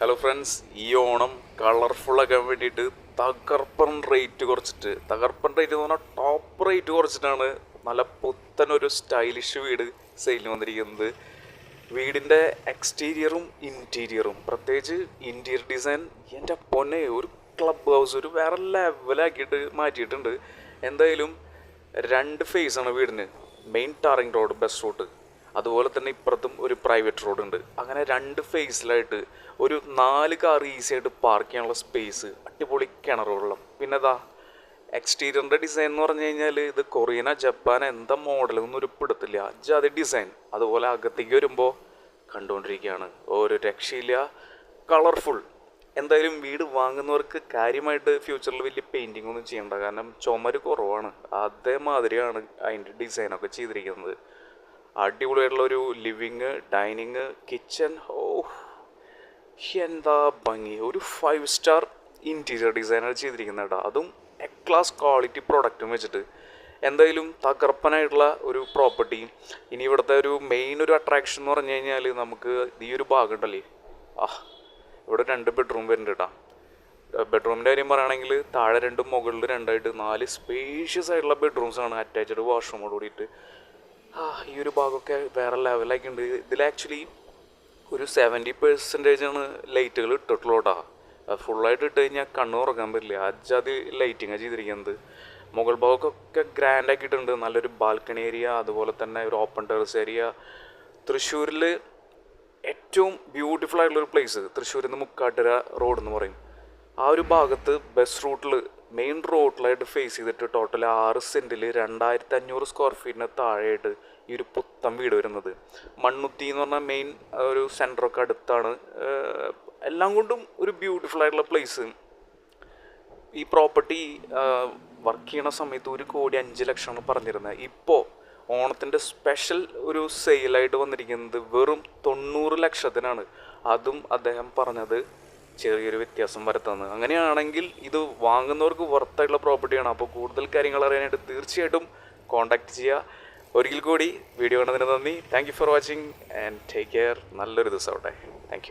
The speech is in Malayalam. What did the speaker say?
ഹലോ ഫ്രണ്ട്സ്, ഈ ഓണം കളർഫുള്ളാക്കാൻ വേണ്ടിയിട്ട് തകർപ്പൻ റേറ്റ് എന്ന് പറഞ്ഞാൽ ടോപ്പ് റേറ്റ് കുറച്ചിട്ടാണ് നല്ല പുത്തനൊരു സ്റ്റൈലിഷ് വീട് സെയിലിന് വന്നിരിക്കുന്നത്. വീടിൻ്റെ എക്സ്റ്റീരിയറും ഇൻറ്റീരിയറും, പ്രത്യേകിച്ച് ഇൻറ്റീരിയർ ഡിസൈൻ എൻ്റെ പൊന്നെ ഒരു ക്ലബ് ഹൗസ് ഒരു വേറെ ലെവലാക്കിയിട്ട് മാറ്റിയിട്ടുണ്ട്. എന്തായാലും രണ്ട് ഫേസാണ് വീടിന്. Main tarring road, bus route, അതുപോലെ തന്നെ ഇപ്പുറത്തും ഒരു പ്രൈവറ്റ് റോഡ് ഉണ്ട്. അങ്ങനെ രണ്ട് ഫേസിലായിട്ട് ഒരു 4 കാർ ഈസി ആയിട്ട് പാർക്ക് ചെയ്യാനുള്ള സ്പേസ്, അടിപൊളി കിണർ വെള്ളം. പിന്നെ ഇതാ എക്സ്റ്റീരിയറിൻ്റെ ഡിസൈൻ എന്ന് പറഞ്ഞു കഴിഞ്ഞാൽ ഇത് കൊറിയന ജപ്പാൻ എന്താ മോഡലൊന്നും ഒരു പിടുത്തില്ല, അത് ഡിസൈൻ. അതുപോലെ അകത്തേക്ക് വരുമ്പോൾ കണ്ടുകൊണ്ടിരിക്കുകയാണ്, ഒരു രക്ഷയില്ല, കളർഫുൾ. എന്തായാലും വീട് വാങ്ങുന്നവർക്ക് കാര്യമായിട്ട് ഫ്യൂച്ചറിൽ വലിയ പെയിൻറ്റിംഗ് ഒന്നും ചെയ്യണ്ട, കാരണം ചുമര് കുറവാണ്. അതേമാതിരിയാണ് അതിൻ്റെ ഡിസൈനൊക്കെ ചെയ്തിരിക്കുന്നത്. അടിപൊളിയായിട്ടുള്ളൊരു ലിവിങ്, ഡൈനിങ്, കിച്ചൺ. എന്താ ഭംഗി! ഒരു 5 സ്റ്റാർ ഇൻറ്റീരിയർ ഡിസൈനർ ചെയ്തിരിക്കുന്നത് കേട്ടോ, അതും എ ക്ലാസ് ക്വാളിറ്റി പ്രോഡക്റ്റും വെച്ചിട്ട്. എന്തായാലും തകർപ്പനായിട്ടുള്ള ഒരു പ്രോപ്പർട്ടി. ഇനി ഇവിടുത്തെ ഒരു മെയിൻ ഒരു അട്രാക്ഷൻ എന്ന് പറഞ്ഞു കഴിഞ്ഞാൽ നമുക്ക് ഈ ഒരു ഭാഗം ഉണ്ടല്ലേ, ഇവിടെ 2 ബെഡ്റൂം വരുന്നുണ്ട് കേട്ടോ. ബെഡ്റൂമിൻ്റെ കാര്യം പറയുകയാണെങ്കിൽ താഴെ 2 മുകളിൽ 2 4 സ്പേഷ്യസ് ആയിട്ടുള്ള ബെഡ്റൂംസാണ്, അറ്റാച്ച്ഡ് വാഷ്റൂമോട് കൂടിയിട്ട്. ഈ ഒരു ഭാഗമൊക്കെ വേറെ ലെവലാക്കി ഉണ്ട്. ഇതിൽ ആക്ച്വലി ഒരു 70% ലൈറ്റുകൾ ഇട്ടിട്ടുള്ളൂ കേട്ടോ. ഫുള്ളായിട്ട് ഇട്ട് കഴിഞ്ഞാൽ കണ്ണ് തുറക്കാൻ പറ്റില്ല, അജാതി ലൈറ്റിങ്ങാണ് ചെയ്തിരിക്കുന്നത്. മുകൾ ഭാഗമൊക്കെ ഗ്രാൻഡ് ആക്കിയിട്ടുണ്ട്. നല്ലൊരു ബാൽക്കണി ഏരിയ, അതുപോലെ തന്നെ ഒരു ഓപ്പൺ ടെറസ് ഏരിയ. തൃശ്ശൂരിൽ ഏറ്റവും ബ്യൂട്ടിഫുൾ ആയിട്ടുള്ളൊരു പ്ലേസ്, തൃശ്ശൂരിൽ നിന്ന് മുക്കാട്ടുകര റോഡ് എന്ന് പറയും. ആ ഒരു ഭാഗത്ത് ബസ് റൂട്ടിൽ മെയിൻ റോഡിലായിട്ട് ഫേസ് ചെയ്തിട്ട് ടോട്ടൽ 6 സെൻറ്റിൽ 2500 സ്ക്വയർ ഫീറ്റിന് താഴെയായിട്ട് ഈ ഒരു പുത്തൻ വീട് വരുന്നത്. മണ്ണുത്തി എന്ന് പറഞ്ഞാൽ മെയിൻ ഒരു സെൻറ്ററൊക്കെ അടുത്താണ്. എല്ലാം കൊണ്ടും ഒരു ബ്യൂട്ടിഫുൾ ആയിട്ടുള്ള പ്ലേസ്. ഈ പ്രോപ്പർട്ടി വർക്ക് ചെയ്യണ സമയത്ത് 1,05,00,000 പറഞ്ഞിരുന്നത്. ഇപ്പോൾ ഓണത്തിൻ്റെ സ്പെഷ്യൽ ഒരു സെയിലായിട്ട് വന്നിരിക്കുന്നത് വെറും 90 ലക്ഷത്തിനാണ്. അതും അദ്ദേഹം പറഞ്ഞത് ചെറിയൊരു വ്യത്യാസം വരുത്തുന്നത്. അങ്ങനെയാണെങ്കിൽ ഇത് വാങ്ങുന്നവർക്ക് വർത്തായിട്ടുള്ള പ്രോപ്പർട്ടിയാണ്. അപ്പോൾ കൂടുതൽ കാര്യങ്ങൾ അറിയാനായിട്ട് തീർച്ചയായിട്ടും കോൺടാക്റ്റ് ചെയ്യുക. ഒരിക്കൽ കൂടി വീഡിയോ കണ്ടതിന് നന്ദി. Thank you for watching and take care. നല്ലൊരു ദിവസം ആവട്ടെ.